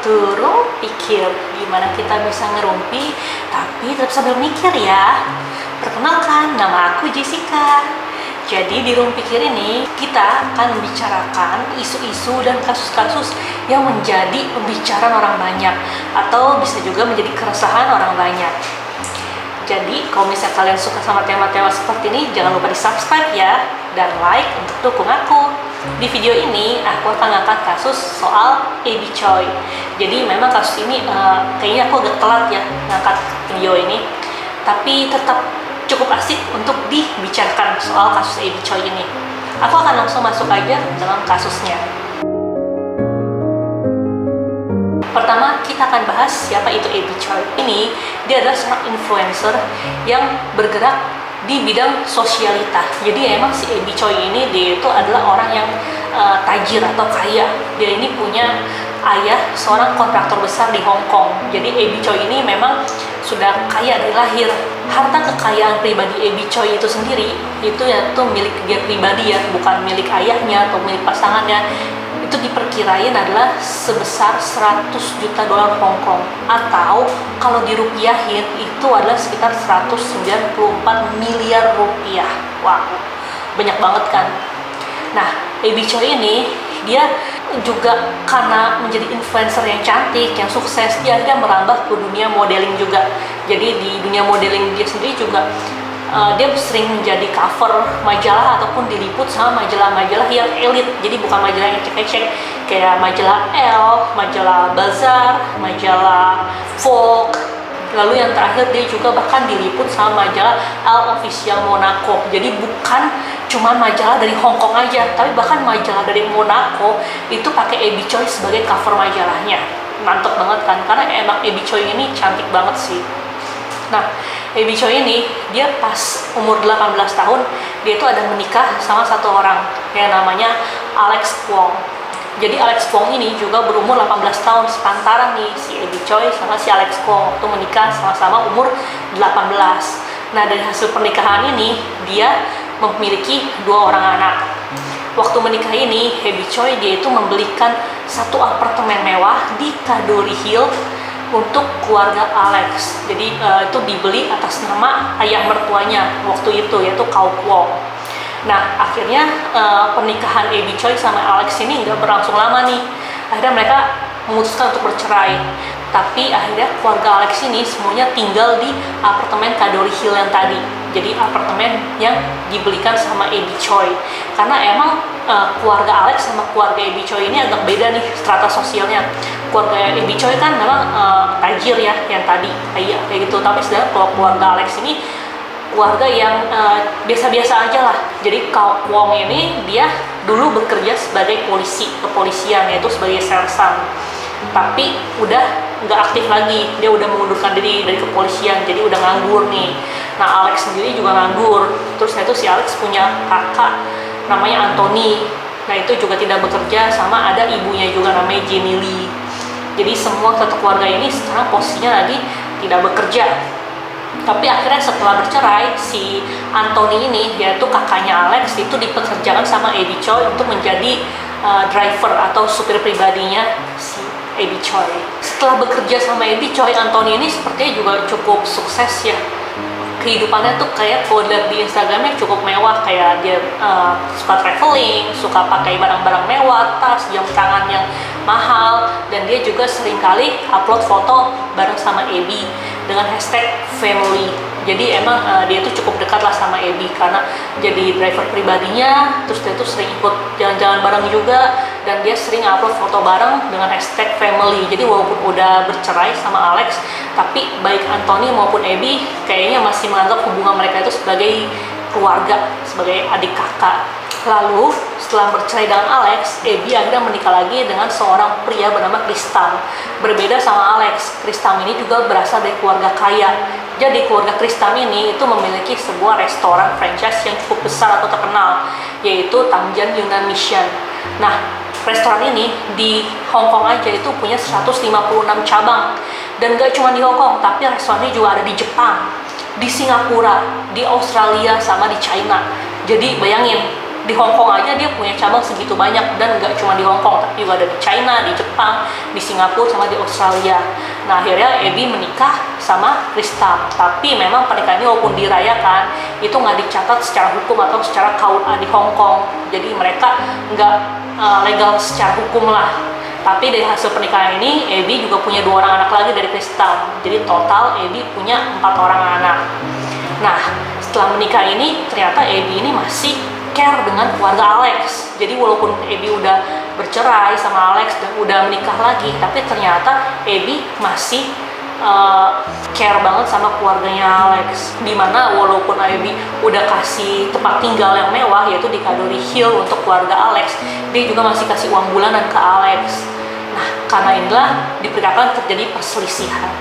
Turun pikir, gimana kita bisa ngerumpi tapi tetap sambil mikir ya. Perkenalkan, nama aku Jessica. Jadi di Ruang Pikir ini kita akan membicarakan isu-isu dan kasus-kasus yang menjadi pembicaraan orang banyak atau bisa juga menjadi keresahan orang banyak. Jadi kalau misalnya kalian suka sama tema-tema seperti ini, jangan lupa di subscribe ya, dan like untuk dukung aku. Di video ini aku akan angkat kasus soal Abby Choi. Jadi memang kasus ini kayaknya aku agak telat ya ngangkat video ini, tapi tetap cukup asik untuk dibicarakan soal kasus Abby Choi ini. Aku akan langsung masuk aja dalam kasusnya. Pertama, kita akan bahas siapa itu Abby Choi. Dia adalah seorang influencer yang bergerak di bidang sosialita. Jadi emang si Abby Choi ini dia itu adalah orang yang tajir atau kaya. Dia ini punya ayah seorang kontraktor besar di Hong Kong. Jadi Abby Choi ini memang sudah kaya dari lahir. Harta kekayaan pribadi Abby Choi itu sendiri itu milik dia pribadi ya, bukan milik ayahnya atau milik pasangannya. Itu diperkirain adalah sebesar 100 juta dolar Hong Kong, atau kalau dirupiahin itu adalah sekitar 194 miliar rupiah. Wow, banyak banget kan. Nah, Abby Choi ini dia juga karena menjadi influencer yang cantik, yang sukses, dia merambah ke dunia modeling juga. Jadi di dunia modeling dia sendiri juga dia sering menjadi cover majalah ataupun diliput sama majalah-majalah yang elit. Jadi bukan majalah yang ecek-ecek kayak majalah Elle, majalah Bazaar, majalah Vogue. Lalu yang terakhir dia juga bahkan diliput sama majalah Elle Official Monaco. Jadi bukan cuma majalah dari Hong Kong aja, tapi bahkan majalah dari Monaco itu pakai Abby Choi sebagai cover majalahnya. Mantap banget kan, karena emang Abby Choi ini cantik banget sih. Nah, Abby Choi ini dia pas umur 18 tahun dia itu ada menikah sama satu orang yang namanya Alex Kwong. Jadi Alex Kwong ini juga berumur 18 tahun, sepantaran nih si Abby Choi sama si Alex Kwong waktu menikah sama-sama umur 18. Nah, dari hasil pernikahan ini dia memiliki 2 orang anak. Waktu menikah ini Abby Choi dia itu membelikan satu apartemen mewah di Kadori Hill untuk keluarga Alex. Jadi itu dibeli atas nama ayah mertuanya waktu itu, yaitu Kau Kwong. Nah, akhirnya pernikahan Abby Choi sama Alex ini nggak berlangsung lama nih. Akhirnya mereka memutuskan untuk bercerai. Tapi akhirnya keluarga Alex ini semuanya tinggal di apartemen Kadori Hill yang tadi. Jadi apartemen yang dibelikan sama Abby Choi. Karena emang keluarga Alex sama keluarga Abby Choi ini agak beda nih strata sosialnya. Keluarga Abby Choi kan memang tajir ya, yang tadi kayak gitu. Tapi sedangkan kalau keluarga Alex ini keluarga yang biasa-biasa aja lah. Jadi Kau Kwong ini dia dulu bekerja sebagai polisi, kepolisian, yaitu sebagai sersan. Tapi udah nggak aktif lagi, dia udah mengundurkan diri dari kepolisian, jadi udah nganggur nih. Nah, Alex sendiri juga nganggur. Terus itu si Alex punya kakak namanya Anthony. Nah, itu juga tidak bekerja, sama ada ibunya juga namanya Jenny Lee. Jadi semua satu keluarga ini sekarang posisinya lagi tidak bekerja. Tapi akhirnya setelah bercerai, si Anthony ini, yaitu kakaknya Alex, itu dipekerjakan sama Abby Choi untuk menjadi driver atau supir pribadinya si Abby Choi. Setelah bekerja sama Abby Choi, Anthony ini sepertinya juga cukup sukses ya. Kehidupannya tuh kayak kalau lihat di Instagramnya cukup mewah, kayak dia suka traveling, suka pakai barang-barang mewah, tas, jam tangan yang mahal, dan dia juga seringkali upload foto bareng sama Abby dengan hashtag family. Jadi emang dia tuh cukup dekat lah sama Abby karena jadi driver pribadinya. Terus dia tuh sering ikut jalan-jalan bareng juga, dan dia sering upload foto bareng dengan hashtag family. Jadi walaupun udah bercerai sama Alex, tapi baik Anthony maupun Abby kayaknya masih menganggap hubungan mereka itu sebagai keluarga, sebagai adik kakak. Lalu setelah bercerai dengan Alex, Abby akhirnya menikah lagi dengan seorang pria bernama Kristam. Berbeda sama Alex, Kristam ini juga berasal dari keluarga kaya. Jadi keluarga Kristam ini itu memiliki sebuah restoran franchise yang cukup besar atau terkenal, yaitu Tamjan Yunnan Mission. Nah, restoran ini di Hong Kong aja itu punya 156 cabang. Dan gak cuma di Hong Kong, tapi restoran ini juga ada di Jepang, di Singapura, di Australia, sama di China. Jadi bayangin, di Hong Kong aja dia punya cabang segitu banyak, dan nggak cuma di Hong Kong tapi juga ada di China, di Jepang, di Singapura, sama di Australia. Nah akhirnya Abby menikah sama Chris Tam, tapi memang pernikahan ini walaupun dirayakan itu nggak dicatat secara hukum atau secara KUA di Hong Kong, jadi mereka nggak legal secara hukum lah. Tapi dari hasil pernikahan ini, Abby juga punya 2 orang anak lagi dari Chris Tam. Jadi total Abby punya 4 orang anak. Nah, setelah menikah ini, ternyata Abby ini masih care dengan keluarga Alex. Jadi walaupun Abby udah bercerai sama Alex dan udah menikah lagi, tapi ternyata Abby masih care banget sama keluarganya Alex. Dimana walaupun Abby udah kasih tempat tinggal yang mewah, yaitu di Cadbury Hill untuk keluarga Alex, dia juga masih kasih uang bulanan ke Alex. Nah, karena inilah diperkirakan terjadi perselisihan.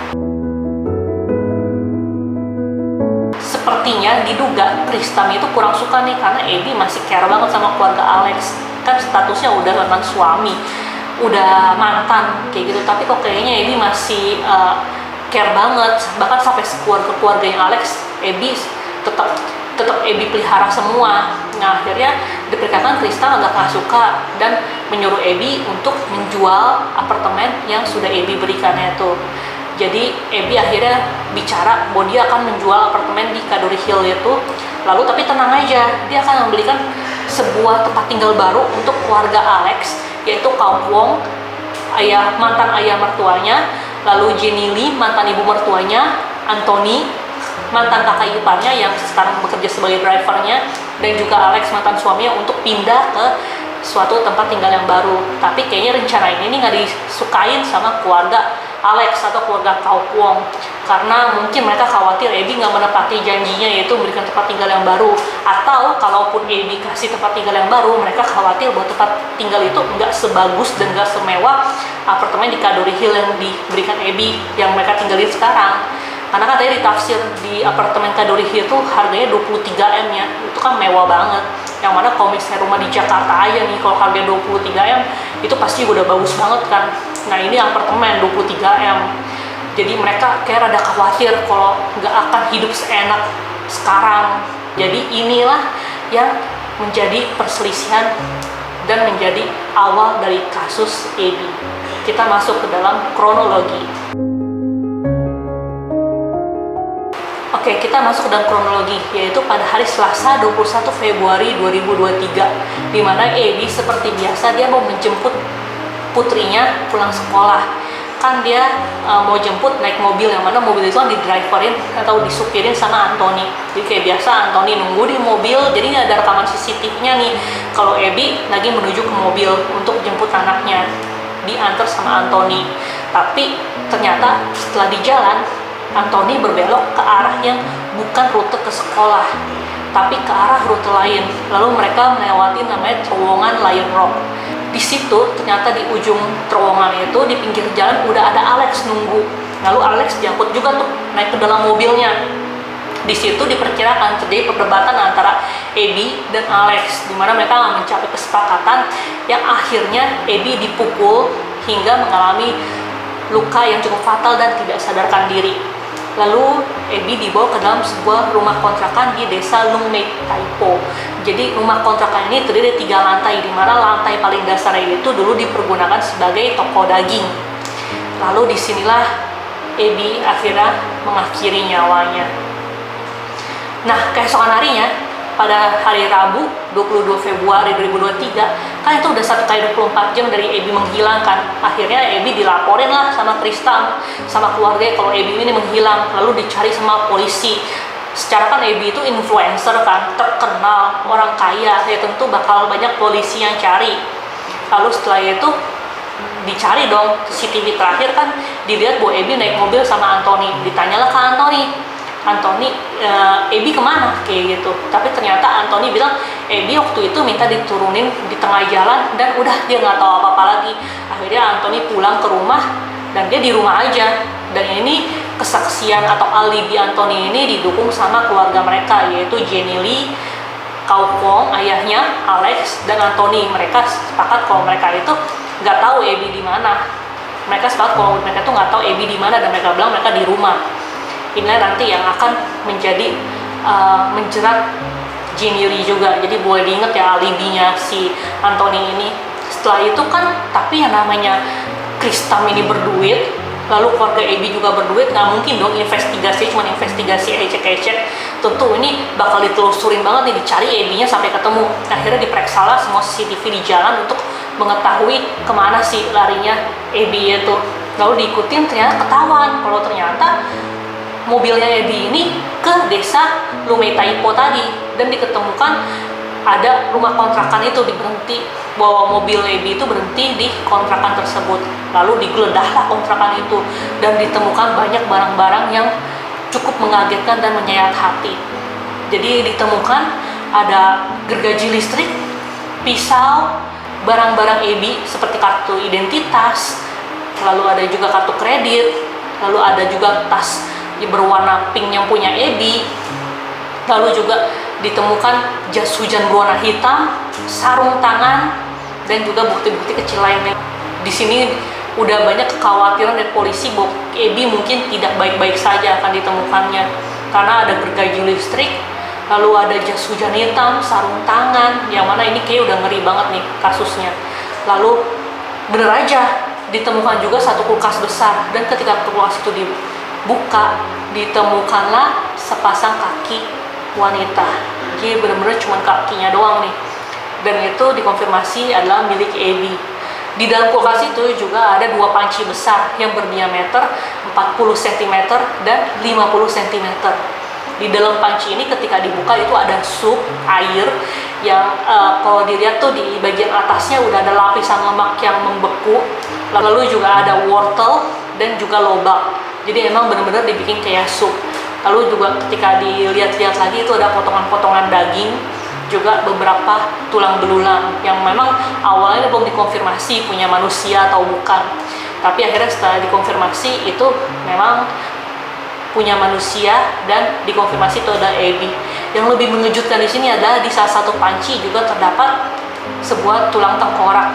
Sepertinya diduga Chris Tam itu kurang suka nih, karena Abby masih care banget sama keluarga Alex. Kan statusnya udah mantan suami, udah mantan kayak gitu, tapi kok kayaknya Abby masih care banget. Bahkan sampai keluarganya Alex, Abby tetap Abby pelihara semua. Nah akhirnya diperkirakan Chris Tam agak gak suka dan menyuruh Abby untuk menjual apartemen yang sudah Abby berikannya itu. Jadi Abby akhirnya bicara bahwa dia akan menjual apartemen di Cadbury Hill itu. Lalu tapi tenang aja, dia akan membelikan sebuah tempat tinggal baru untuk keluarga Alex, yaitu Kaum Wong, mantan ayah mertuanya, lalu Jenny Lee, mantan ibu mertuanya, Anthony, mantan kakak iparnya yang sekarang bekerja sebagai drivernya, dan juga Alex, mantan suaminya, untuk pindah ke suatu tempat tinggal yang baru. Tapi kayaknya rencana ini nggak disukain sama keluarga Alex atau keluarga Kau Wong, karena mungkin mereka khawatir Abby nggak menepati janjinya, yaitu memberikan tempat tinggal yang baru. Atau kalaupun Abby kasih tempat tinggal yang baru, mereka khawatir bahwa tempat tinggal itu nggak sebagus dan nggak semewah apartemen di Cadbury Hill yang diberikan Abby yang mereka tinggalin sekarang. Karena kan tadi ditafsir di apartemen Cadbury Hill itu harganya 23 M ya, itu kan mewah banget. Yang mana kalau misalnya rumah di Jakarta aja nih, kalau harganya 23 M itu pasti udah bagus banget kan. Nah ini apartemen 23 M, jadi mereka kayak rada khawatir kalau nggak akan hidup seenak sekarang. Jadi inilah yang menjadi perselisihan dan menjadi awal dari kasus Abby. Kita masuk ke dalam kronologi. Oke, kita masuk ke dalam kronologi, yaitu pada hari Selasa 21 Februari 2023, di mana Abby seperti biasa dia mau menjemput putrinya pulang sekolah. Kan dia mau jemput naik mobil, yang mana mobil itu kan didriverin atau disupirin sama Anthony. Jadi kayak biasa Anthony nunggu di mobil, jadi ini ada rekaman CCTV-nya nih kalau Abby lagi menuju ke mobil untuk jemput anaknya, diantar sama Anthony. Tapi ternyata setelah di jalan, Anthony berbelok ke arah yang bukan rute ke sekolah, tapi ke arah rute lain. Lalu mereka melewati namanya terowongan Lion Rock. Di situ ternyata di ujung terowongan itu, di pinggir jalan udah ada Alex nunggu. Lalu Alex diangkut juga tuh naik ke dalam mobilnya. Di situ diperkirakan terjadi perdebatan antara Abby dan Alex, di mana mereka mencapai kesepakatan yang akhirnya Abby dipukul hingga mengalami luka yang cukup fatal dan tidak sadarkan diri. Lalu Abby dibawa ke dalam sebuah rumah kontrakan di desa Lungmei, Taipo. Jadi rumah kontrakan ini terdiri dari 3 lantai, di mana lantai paling dasar itu dulu dipergunakan sebagai toko daging. Lalu disinilah Abby akhirnya mengakhiri nyawanya. Nah, keesokan harinya, pada hari Rabu 22 Februari 2023, kan itu udah 1x24 jam dari Abby menghilang kan. Akhirnya Abby dilaporin lah sama Chris Tam, sama keluarga, kalau Abby ini menghilang. Lalu dicari sama polisi. Secara kan Abby itu influencer kan, terkenal, orang kaya, ya tentu bakal banyak polisi yang cari. Lalu setelah itu dicari dong, CCTV terakhir kan dilihat bahwa Abby naik mobil sama Anthony. Ditanyalah ke Anthony, Abby kemana? Kayak gitu. Tapi ternyata Anthony bilang Abby waktu itu minta diturunin di tengah jalan dan udah dia nggak tahu apa-apa lagi. Akhirnya Anthony pulang ke rumah dan dia di rumah aja. Dan ini kesaksian atau alibi Anthony ini didukung sama keluarga mereka, yaitu Jenny Lee, Kau Wong, ayahnya, Alex, dan Anthony. Mereka sepakat kalau mereka itu nggak tahu Abby di mana. Mereka sepakat kalau mereka tuh nggak tahu Abby di mana, dan mereka bilang mereka di rumah. Inilah nanti yang akan menjadi menjerat Jenny Lee juga. Jadi boleh diingat ya alibinya si Anthony ini. Setelah itu kan, tapi yang namanya Kristam ini berduit, lalu keluarga Abby juga berduit, nggak mungkin dong investigasi cuma investigasi ecek-ecek. Tentu ini bakal ditelusurin banget nih, dicari Abby-nya sampai ketemu. Akhirnya diperiksalah semua CCTV di jalan untuk mengetahui kemana sih larinya Abby itu. Lalu diikutin, ternyata ketahuan kalau ternyata mobilnya Abby ini ke desa Lumei Taipo tadi, dan diketemukan ada rumah kontrakan itu diberhenti, bahwa mobil Abby itu berhenti di kontrakan tersebut. Lalu digeledahlah kontrakan itu dan ditemukan banyak barang-barang yang cukup mengagetkan dan menyayat hati. Jadi ditemukan ada gergaji listrik, pisau, barang-barang Abby seperti kartu identitas, lalu ada juga kartu kredit, lalu ada juga tas berwarna pink yang punya Abby, lalu juga ditemukan jas hujan berwarna hitam, sarung tangan, dan juga bukti-bukti kecil lainnya. Di sini udah banyak kekhawatiran dari polisi bahwa Abby mungkin tidak baik-baik saja akan ditemukannya, karena ada gergaji listrik, lalu ada jas hujan hitam, sarung tangan, yang mana ini kayak udah ngeri banget nih kasusnya. Lalu bener aja ditemukan juga satu kulkas besar, dan ketika kulkas itu dibuka, ditemukanlah sepasang kaki wanita. Jadi bener-bener cuma kakinya doang nih, dan itu dikonfirmasi adalah milik Abby. Di dalam kulkas itu juga ada dua panci besar yang berdiameter 40 cm dan 50 cm. Di dalam panci ini ketika dibuka itu ada sup air yang kalau dilihat tuh di bagian atasnya udah ada lapisan lemak yang membeku, lalu juga ada wortel dan juga lobak. Jadi emang benar-benar dibikin kayak sup. Lalu juga ketika dilihat-lihat lagi itu ada potongan-potongan daging, juga beberapa tulang belulang yang memang awalnya belum dikonfirmasi punya manusia atau bukan. Tapi akhirnya setelah dikonfirmasi itu memang punya manusia dan dikonfirmasi itu adalah Abby. Yang lebih mengejutkan di sini adalah di salah satu panci juga terdapat sebuah tulang tengkorak,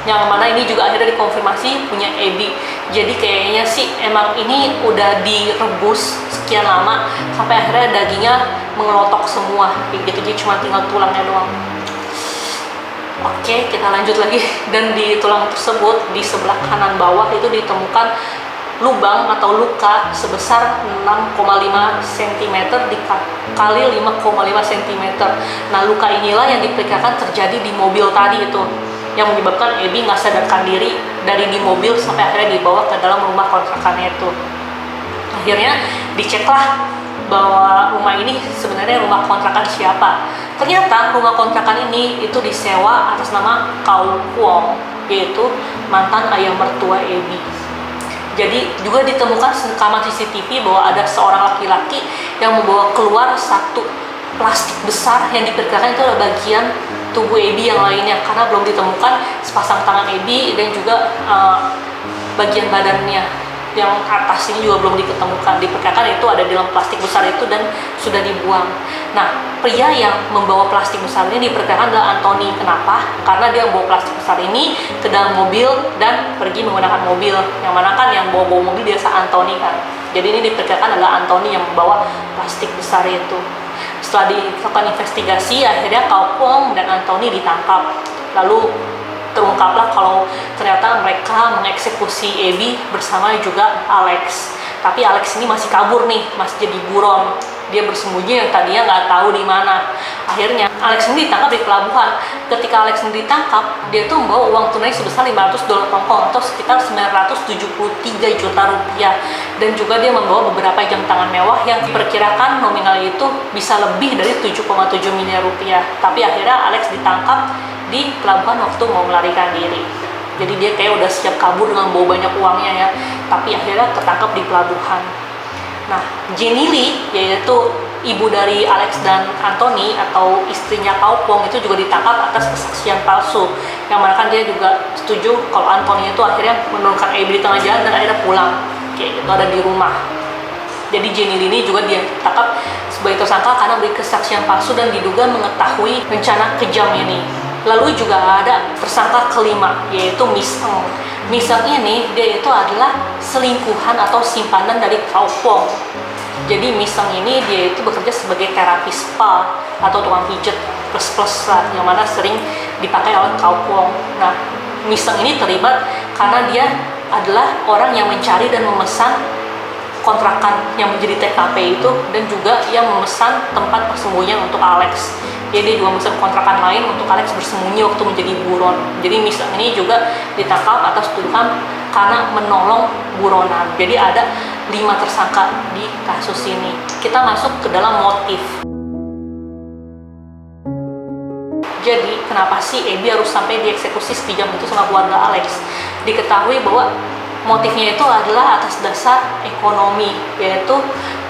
yang mana ini juga akhirnya dikonfirmasi punya Abby. Jadi kayaknya sih emang ini udah direbus sekian lama sampai akhirnya dagingnya mengelotok semua kayak gitu, jadi cuma tinggal tulangnya doang. Oke, kita lanjut lagi. Dan di tulang tersebut di sebelah kanan bawah itu ditemukan lubang atau luka sebesar 6,5 cm dikali 5,5 cm. Nah, luka inilah yang diperkirakan terjadi di mobil tadi itu, yang menyebabkan Abby nggak sadarkan diri dari di mobil sampai akhirnya dibawa ke dalam rumah kontrakannya itu. Akhirnya diceklah bahwa rumah ini sebenarnya rumah kontrakan siapa. Ternyata rumah kontrakan ini itu disewa atas nama Kau Kwong, yaitu mantan ayah mertua Abby. Jadi juga ditemukan rekaman CCTV bahwa ada seorang laki-laki yang membawa keluar satu plastik besar yang diperkirakan itu adalah bagian tubuh Abby yang lainnya, karena belum ditemukan sepasang tangan Abby dan juga bagian badannya yang atas ini juga belum diketemukan. Diperkirakan itu ada di dalam plastik besar itu dan sudah dibuang. Nah, pria yang membawa plastik besar ini diperkirakan adalah Anthony. Kenapa? Karena dia membawa plastik besar ini ke dalam mobil dan pergi menggunakan mobil. Yang mana kan yang bawa mobil biasa Anthony kan. Jadi ini diperkirakan adalah Anthony yang membawa plastik besar itu. Setelah dilakukan investigasi, akhirnya Kau Kwong dan Anthony ditangkap. Lalu terungkaplah kalau ternyata mereka mengeksekusi Abby bersama juga Alex. Tapi Alex ini masih kabur nih, masih jadi buron. Dia bersembunyi yang tadinya nggak tahu di mana. Akhirnya Alex ini ditangkap di pelabuhan. Ketika Alex ini ditangkap, dia tuh membawa uang tunai sebesar $500 Hongkong atau sekitar 973 juta rupiah. Dan juga dia membawa beberapa jam tangan mewah yang diperkirakan nominalnya itu bisa lebih dari 7,7 miliar rupiah. Tapi akhirnya Alex ditangkap di pelabuhan waktu mau melarikan diri. Jadi dia kayak udah siap kabur dengan bawa banyak uangnya ya, tapi akhirnya tertangkap di pelabuhan. Nah, Jenny Lee, yaitu ibu dari Alex dan Anthony atau istrinya Kau Kwong, itu juga ditangkap atas kesaksian palsu, yang mana kan dia juga setuju kalau Anthony itu akhirnya menurunkan Abby di tengah jalan dan akhirnya pulang kayak gitu, ada di rumah. Jadi Jenny Lee ini juga dia ditangkap sebagai tersangka karena beri kesaksian palsu dan diduga mengetahui rencana kejam ini. Lalu juga ada tersangka kelima, yaitu Miss Eng. Miss Eng ini dia itu adalah selingkuhan atau simpanan dari Kau Kwong. Jadi Miseng ini dia itu bekerja sebagai terapis spa atau tukang pijat plus lah, yang mana sering dipakai oleh Cao Kuang. Nah, Miseng ini terlibat karena dia adalah orang yang mencari dan memesan kontrakan yang menjadi TKP itu, dan juga yang memesan tempat persembunyian untuk Alex. Jadi dia juga memesan kontrakan lain untuk Alex bersembunyi waktu menjadi buron. Jadi Miseng ini juga ditangkap atas tuduhan karena menolong buronan. Jadi ada 5 tersangka di kasus ini. Kita masuk ke dalam motif. Jadi kenapa sih Abby harus sampai dieksekusi sekejam itu sama keluarga Alex? Diketahui bahwa motifnya itu adalah atas dasar ekonomi, yaitu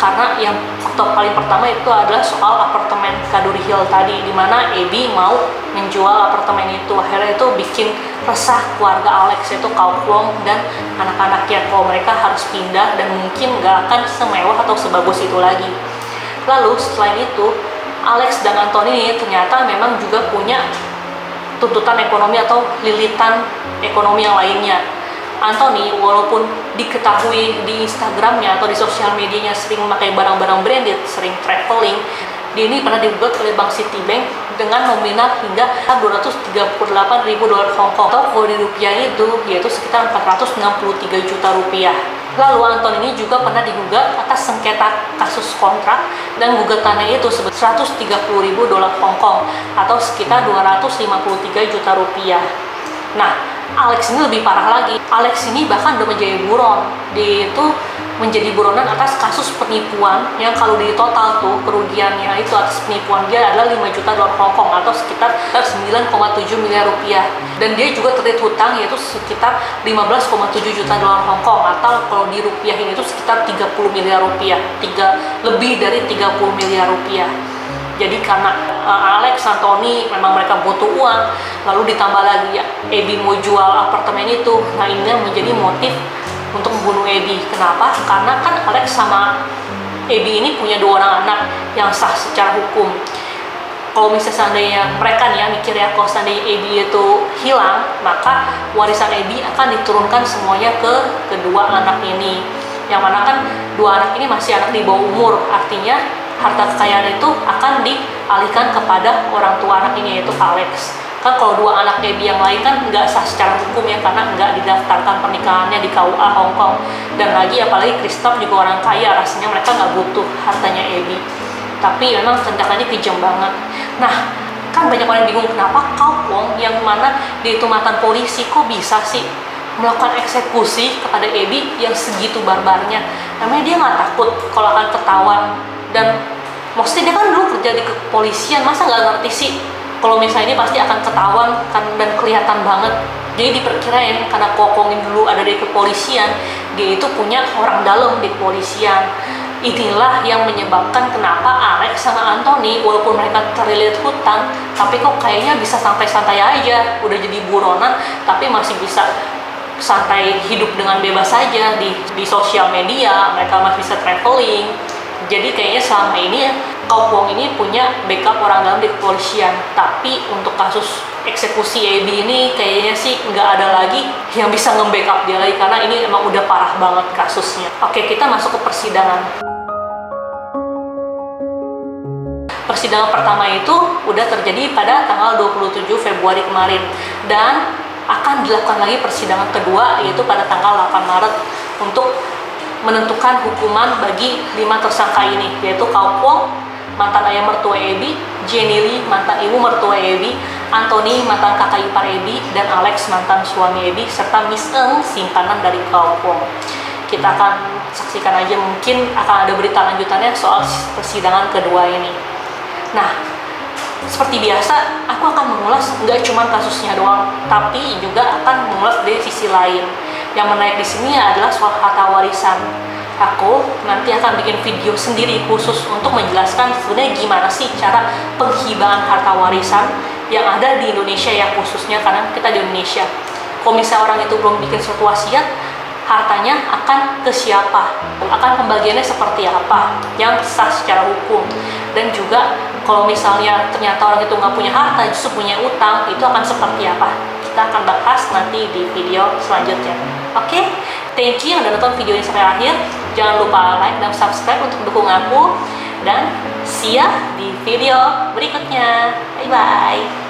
karena yang faktor paling pertama itu adalah soal apartemen Kaduri Hill tadi, di mana Abby mau menjual apartemen itu. Akhirnya itu bikin resah keluarga Alex, yaitu Cao Kuang dan anak-anaknya, kalau mereka harus pindah dan mungkin nggak akan semewah atau sebagus itu lagi. Lalu selain itu, Alex dan Anthony ini ternyata memang juga punya tuntutan ekonomi atau lilitan ekonomi yang lainnya. Anthony walaupun diketahui di Instagramnya atau di sosial medianya sering memakai barang-barang branded, sering traveling, dia ini pernah digugat oleh Bank Citibank dengan nominal hingga 238.000 dolar Hongkong, atau kalau di rupiah itu yaitu sekitar 463 juta rupiah. Lalu Anthony ini juga pernah digugat atas sengketa kasus kontrak, dan gugatannya itu sebesar 130.000 dolar Hongkong atau sekitar 253 juta rupiah. Nah, Alex ini lebih parah lagi. Alex ini bahkan udah menjadi buron. Dia itu menjadi buronan atas kasus penipuan yang kalau di total tuh kerugiannya itu atas penipuan dia adalah 5 juta dolar Hongkong atau sekitar 9,7 miliar rupiah. Dan dia juga terlilit hutang yaitu sekitar 15,7 juta dolar Hongkong atau kalau di rupiahin itu sekitar 30 miliar rupiah. Lebih dari 30 miliar rupiah. Jadi karena Alex, Anthony memang mereka butuh uang, lalu ditambah lagi ya, Abby mau jual apartemen itu. Nah, ini menjadi motif untuk membunuh Abby. Kenapa? Karena kan Alex sama Abby ini punya 2 orang anak yang sah secara hukum. Kalau misalnya seandainya mereka nih ya mikir ya, kalau seandainya Abby itu hilang, maka warisan Abby akan diturunkan semuanya ke kedua anak ini. Yang mana kan 2 anak ini masih anak di bawah umur, artinya harta kekayaan itu akan dialihkan kepada orang tua anak ini, yaitu Alex. Kan kalau 2 anak Abby yang lain kan nggak sah secara hukum ya, karena nggak didaftarkan pernikahannya di KUA Hong Kong. Dan lagi apalagi Christoph juga orang kaya, rasanya mereka nggak butuh hartanya Abby. Tapi memang tindakannya kejam banget. Nah, kan banyak orang bingung kenapa Cao Kuang yang mana dia itu mantan polisi kok bisa sih melakukan eksekusi kepada Abby yang segitu barbarnya. Namanya dia nggak takut kalau akan ketahuan. Dan maksudnya dia kan dulu kerja di kepolisian, masa nggak ngerti sih kalau misalnya ini pasti akan ketahuan kan, dan kelihatan banget. Jadi diperkirain karena Cao Kuang dulu ada di kepolisian, dia itu punya orang dalam di kepolisian. Inilah yang menyebabkan kenapa Alex sama Anthony walaupun mereka terlilit hutang, tapi kok kayaknya bisa santai-santai aja, udah jadi buronan tapi masih bisa santai hidup dengan bebas saja di sosial media. Mereka masih bisa traveling. Jadi kayaknya selama ini ya, Cao Kuang ini punya backup orang dalam di kepolisian. Tapi untuk kasus eksekusi Abby ini kayaknya sih nggak ada lagi yang bisa nge-backup dia lagi, karena ini emang udah parah banget kasusnya. Oke, kita masuk ke persidangan. Persidangan pertama itu udah terjadi pada tanggal 27 Februari kemarin, dan akan dilakukan lagi persidangan kedua yaitu pada tanggal 8 Maret untuk menentukan hukuman bagi 5 tersangka ini, yaitu Cao Kuang, mantan ayah mertua Abby, Jenny Lee, mantan ibu mertua Abby, Anthony, mantan kakak ipar Abby, dan Alex, mantan suami Abby, serta Miss Eng, simpanan dari Cao Kuang. Kita akan saksikan aja, mungkin akan ada berita lanjutannya soal persidangan kedua ini. Nah, seperti biasa, aku akan mengulas nggak cuma kasusnya doang, tapi juga akan mengulas dari sisi lain. Yang menarik di sini adalah soal harta warisan. Aku nanti akan bikin video sendiri khusus untuk menjelaskan sebenarnya gimana sih cara penghibaan harta warisan yang ada di Indonesia ya, khususnya karena kita di Indonesia. Kalau misalnya orang itu belum bikin suatu wasiat, hartanya akan ke siapa, akan pembagiannya seperti apa yang sah secara hukum. Dan juga kalau misalnya ternyata orang itu nggak punya harta, justru punya utang, itu akan seperti apa. Kita akan bahas nanti di video selanjutnya. Oke, thank you yang udah nonton video ini sampai akhir. Jangan lupa like dan subscribe untuk dukung aku. Dan see ya di video berikutnya. Bye-bye.